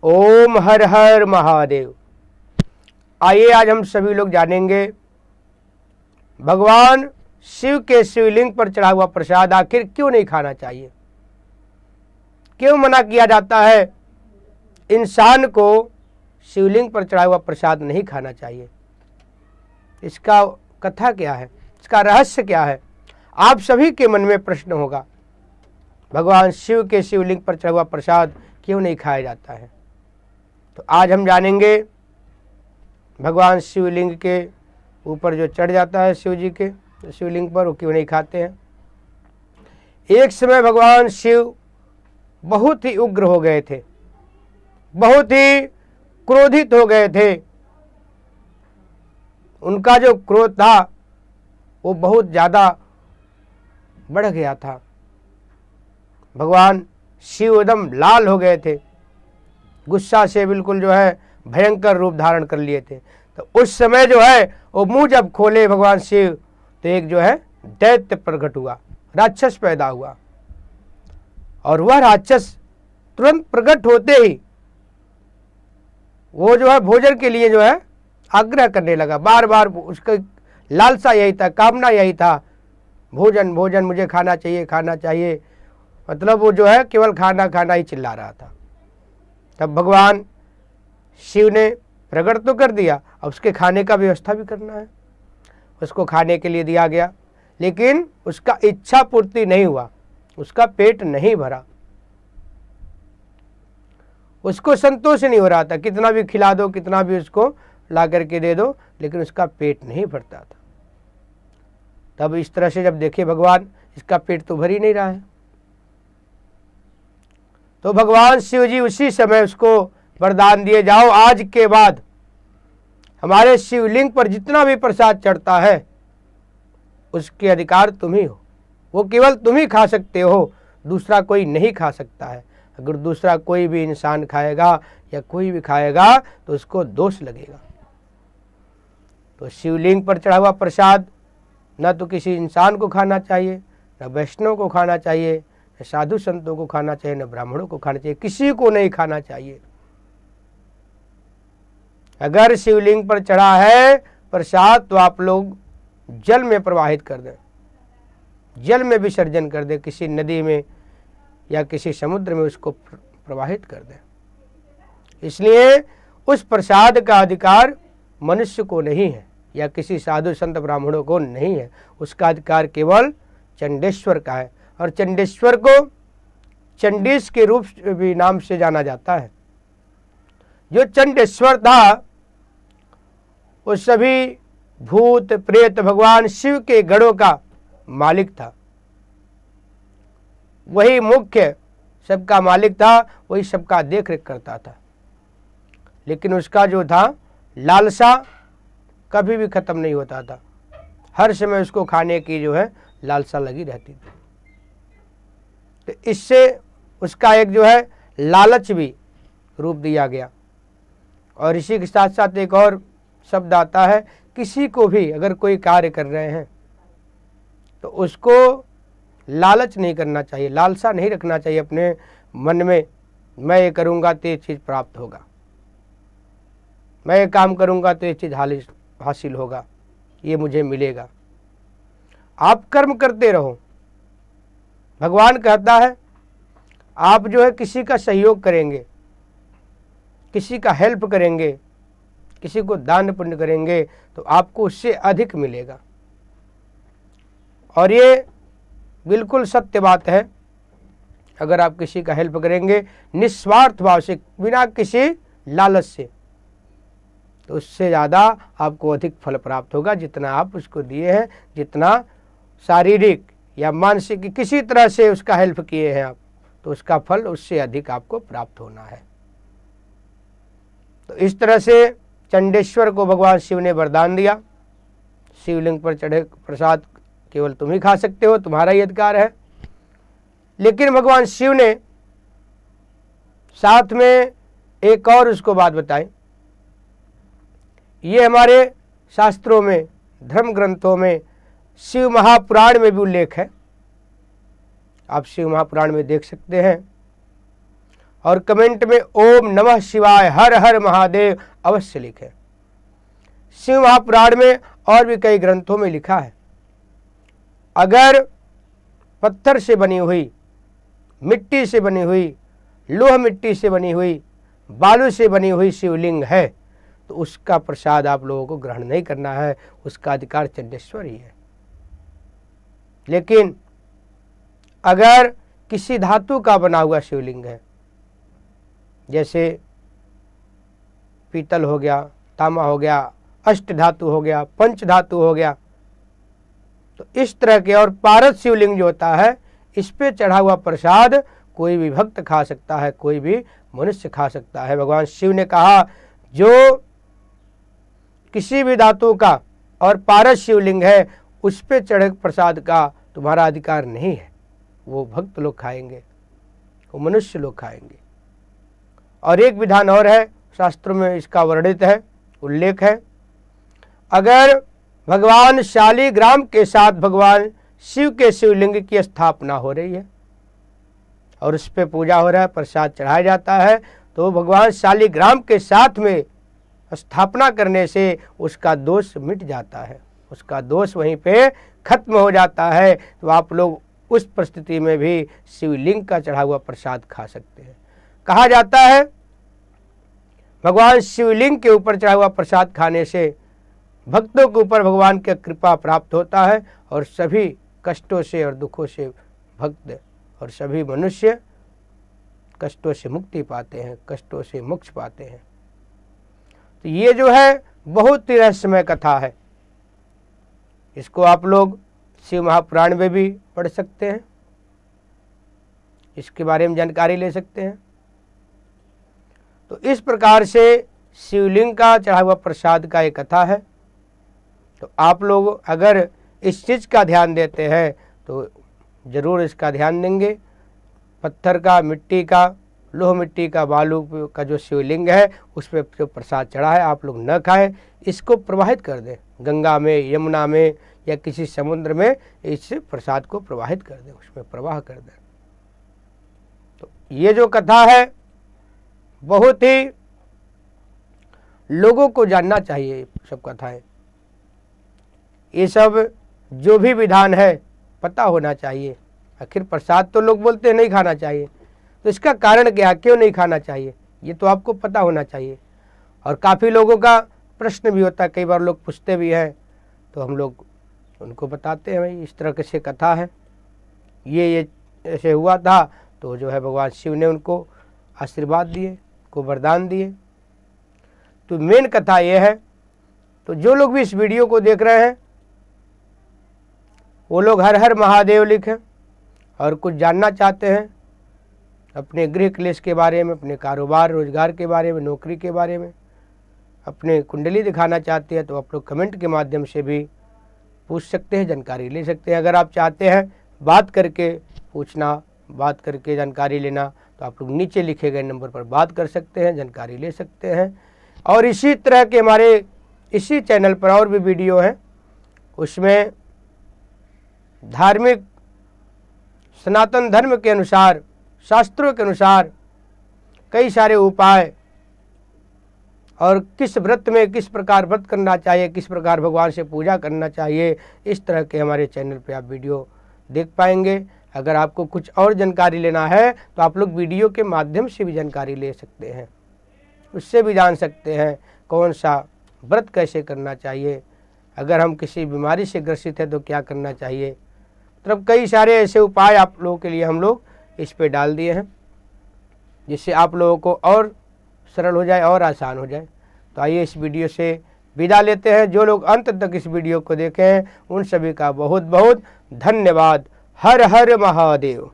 ओम हर हर महादेव। आइए आज हम सभी लोग जानेंगे भगवान शिव के शिवलिंग पर चढ़ा हुआ प्रसाद आखिर क्यों नहीं खाना चाहिए, क्यों मना किया जाता है इंसान को शिवलिंग पर चढ़ा हुआ प्रसाद नहीं खाना चाहिए। इसका कथा क्या है, इसका रहस्य क्या है, आप सभी के मन में प्रश्न होगा। भगवान शिव के शिवलिंग पर चढ़ा हुआ प्रसाद क्यों नहीं खाया जाता है, तो आज हम जानेंगे भगवान शिवलिंग के ऊपर जो चढ़ जाता है शिव जी के शिवलिंग पर, वो क्यों नहीं खाते हैं। एक समय भगवान शिव बहुत ही उग्र हो गए थे, बहुत ही क्रोधित हो गए थे। उनका जो क्रोध था वो बहुत ज़्यादा बढ़ गया था। भगवान शिव एकदम लाल हो गए थे, गुस्सा से बिल्कुल जो है भयंकर रूप धारण कर लिए थे। तो उस समय जो है वो मुंह जब खोले भगवान शिव, तो एक जो है दैत्य प्रकट हुआ, राक्षस पैदा हुआ। और वह राक्षस तुरंत प्रकट होते ही वो जो है भोजन के लिए जो है आग्रह करने लगा। बार बार उसका लालसा यही था, कामना यही था, भोजन भोजन, मुझे खाना चाहिए खाना चाहिए। मतलब वो जो है केवल खाना खाना ही चिल्ला रहा था। तब भगवान शिव ने प्रकट तो कर दिया, अब उसके खाने का व्यवस्था भी करना है। उसको खाने के लिए दिया गया, लेकिन उसका इच्छा पूर्ति नहीं हुआ, उसका पेट नहीं भरा, उसको संतोष नहीं हो रहा था। कितना भी खिला दो, कितना भी उसको ला करके दे दो, लेकिन उसका पेट नहीं भरता था। तब इस तरह से जब देखे भगवान, इसका पेट तो भर ही नहीं रहा है, तो भगवान शिव जी उसी समय उसको वरदान दिए, जाओ आज के बाद हमारे शिवलिंग पर जितना भी प्रसाद चढ़ता है उसके अधिकार तुम ही हो, वो केवल तुम ही खा सकते हो, दूसरा कोई नहीं खा सकता है। अगर दूसरा कोई भी इंसान खाएगा या कोई भी खाएगा तो उसको दोष लगेगा। तो शिवलिंग पर चढ़ा हुआ प्रसाद न तो किसी इंसान को खाना चाहिए, न वैष्णव को खाना चाहिए, न साधु संतों को खाना चाहिए, न ब्राह्मणों को खाना चाहिए, किसी को नहीं खाना चाहिए। अगर शिवलिंग पर चढ़ा है प्रसाद तो आप लोग जल में प्रवाहित कर दें, जल में विसर्जन कर दें, किसी नदी में या किसी समुद्र में उसको प्रवाहित कर दें। इसलिए उस प्रसाद का अधिकार मनुष्य को नहीं है या किसी साधु संत ब्राह्मणों को नहीं है, उसका अधिकार केवल चंडेश्वर का है। और चंडेश्वर को चंडीस के रूप भी नाम से जाना जाता है। जो चंडेश्वर था वो सभी भूत प्रेत भगवान शिव के गणों का मालिक था, वही मुख्य सबका मालिक था, वही सबका देख रेख करता था। लेकिन उसका जो था लालसा कभी भी खत्म नहीं होता था, हर समय उसको खाने की जो है लालसा लगी रहती थी। तो इससे उसका एक जो है लालच भी रूप दिया गया। और इसी के साथ साथ एक और शब्द आता है, किसी को भी अगर कोई कार्य कर रहे हैं तो उसको लालच नहीं करना चाहिए, लालसा नहीं रखना चाहिए अपने मन में, मैं ये करूँगा तो ये चीज़ प्राप्त होगा, मैं ये काम करूँगा तो ये चीज़ हासिल होगा, ये मुझे मिलेगा। आप कर्म करते रहो। भगवान कहता है आप जो है किसी का सहयोग करेंगे, किसी का हेल्प करेंगे, किसी को दान पुण्य करेंगे तो आपको उससे अधिक मिलेगा। और ये बिल्कुल सत्य बात है। अगर आप किसी का हेल्प करेंगे निस्वार्थ भाव से, बिना किसी लालच से, तो उससे ज़्यादा आपको अधिक फल प्राप्त होगा जितना आप उसको दिए हैं, जितना शारीरिक या मानसिक किसी तरह से उसका हेल्प किए हैं आप, तो उसका फल उससे अधिक आपको प्राप्त होना है। तो इस तरह से चंडेश्वर को भगवान शिव ने वरदान दिया, शिवलिंग पर चढ़े प्रसाद केवल तुम ही खा सकते हो, तुम्हारा ही अधिकार है। लेकिन भगवान शिव ने साथ में एक और उसको बात बताई। ये हमारे शास्त्रों में, धर्म ग्रंथों में, शिव महापुराण में भी उल्लेख है, आप शिव महापुराण में देख सकते हैं। और कमेंट में ओम नमः शिवाय हर हर महादेव अवश्य लिखें। शिव महापुराण में और भी कई ग्रंथों में लिखा है, अगर पत्थर से बनी हुई, मिट्टी से बनी हुई, लोह मिट्टी से बनी हुई, बालू से बनी हुई शिवलिंग है तो उसका प्रसाद आप लोगों को ग्रहण नहीं करना है, उसका अधिकार चंडेश्वर ही है। लेकिन अगर किसी धातु का बना हुआ शिवलिंग है, जैसे पीतल हो गया, तांबा हो गया, अष्ट धातु हो गया, पंच धातु हो गया, तो इस तरह के और पारस शिवलिंग जो होता है, इस पे चढ़ा हुआ प्रसाद कोई भी भक्त खा सकता है, कोई भी मनुष्य खा सकता है। भगवान शिव ने कहा जो किसी भी धातु का और पारस शिवलिंग है उस पे चढ़े प्रसाद का तुम्हारा अधिकार नहीं है, वो भक्त लोग खाएंगे, वो मनुष्य लोग खाएंगे। और एक विधान और है, शास्त्रों में इसका वर्णित है, उल्लेख है, अगर भगवान शालिग्राम के साथ भगवान शिव के शिवलिंग की स्थापना हो रही है और उस पर पूजा हो रहा है, प्रसाद चढ़ाया जाता है, तो भगवान शालिग्राम के साथ में स्थापना करने से उसका दोष मिट जाता है, उसका दोष वहीं पे खत्म हो जाता है। तो आप लोग उस परिस्थिति में भी शिवलिंग का चढ़ा हुआ प्रसाद खा सकते हैं। कहा जाता है भगवान शिवलिंग के ऊपर चढ़ा हुआ प्रसाद खाने से भक्तों के ऊपर भगवान की कृपा प्राप्त होता है और सभी कष्टों से और दुखों से भक्त और सभी मनुष्य कष्टों से मुक्ति पाते हैं, कष्टों से मोक्ष पाते हैं। तो ये जो है बहुत ही रहस्यमय कथा है, इसको आप लोग शिव महापुराण में भी पढ़ सकते हैं, इसके बारे में जानकारी ले सकते हैं। तो इस प्रकार से शिवलिंग का चढ़ा हुआ प्रसाद का एक कथा है। तो आप लोग अगर इस चीज़ का ध्यान देते हैं तो ज़रूर इसका ध्यान देंगे। पत्थर का, मिट्टी का, लोह मिट्टी का, बालू का जो शिवलिंग है उस पर जो प्रसाद चढ़ा है आप लोग न खाएं, इसको प्रवाहित कर दें, गंगा में, यमुना में या किसी समुद्र में इस प्रसाद को प्रवाहित कर दें, उसमें प्रवाह कर दें। तो ये जो कथा है बहुत ही लोगों को जानना चाहिए, सब कथाएं, ये सब जो भी विधान है पता होना चाहिए। आखिर प्रसाद तो लोग बोलते हैं नहीं खाना चाहिए, तो इसका कारण क्या, क्यों नहीं खाना चाहिए, ये तो आपको पता होना चाहिए। और काफ़ी लोगों का प्रश्न भी होता है, कई बार लोग पूछते भी हैं, तो हम लोग उनको बताते हैं भाई इस तरह से कथा है, ये ऐसे हुआ था, तो जो है भगवान शिव ने उनको आशीर्वाद दिए, को वरदान दिए। तो मेन कथा ये है। तो जो लोग भी इस वीडियो को देख रहे हैं वो लोग हर हर महादेव लिखें और कुछ जानना चाहते हैं अपने गृह क्लेश के बारे में, अपने कारोबार रोजगार के बारे में, नौकरी के बारे में, अपने कुंडली दिखाना चाहते हैं तो आप लोग कमेंट के माध्यम से भी पूछ सकते हैं, जानकारी ले सकते हैं। अगर आप चाहते हैं बात करके पूछना, बात करके जानकारी लेना, तो आप लोग नीचे लिखे गए नंबर पर बात कर सकते हैं, जानकारी ले सकते हैं। और इसी तरह के हमारे इसी चैनल पर और भी वीडियो हैं, उसमें धार्मिक सनातन धर्म के अनुसार, शास्त्रों के अनुसार कई सारे उपाय और किस व्रत में किस प्रकार व्रत करना चाहिए, किस प्रकार भगवान से पूजा करना चाहिए, इस तरह के हमारे चैनल पे आप वीडियो देख पाएंगे। अगर आपको कुछ और जानकारी लेना है तो आप लोग वीडियो के माध्यम से भी जानकारी ले सकते हैं, उससे भी जान सकते हैं कौन सा व्रत कैसे करना चाहिए, अगर हम किसी बीमारी से ग्रसित है तो क्या करना चाहिए। मतलब कई सारे ऐसे उपाय आप लोगों के लिए हम लोग इस पे डाल दिए हैं, जिससे आप लोगों को और सरल हो जाए और आसान हो जाए। तो आइए इस वीडियो से विदा लेते हैं। जो लोग अंत तक इस वीडियो को देखे हैं उन सभी का बहुत बहुत धन्यवाद। हर हर महादेव।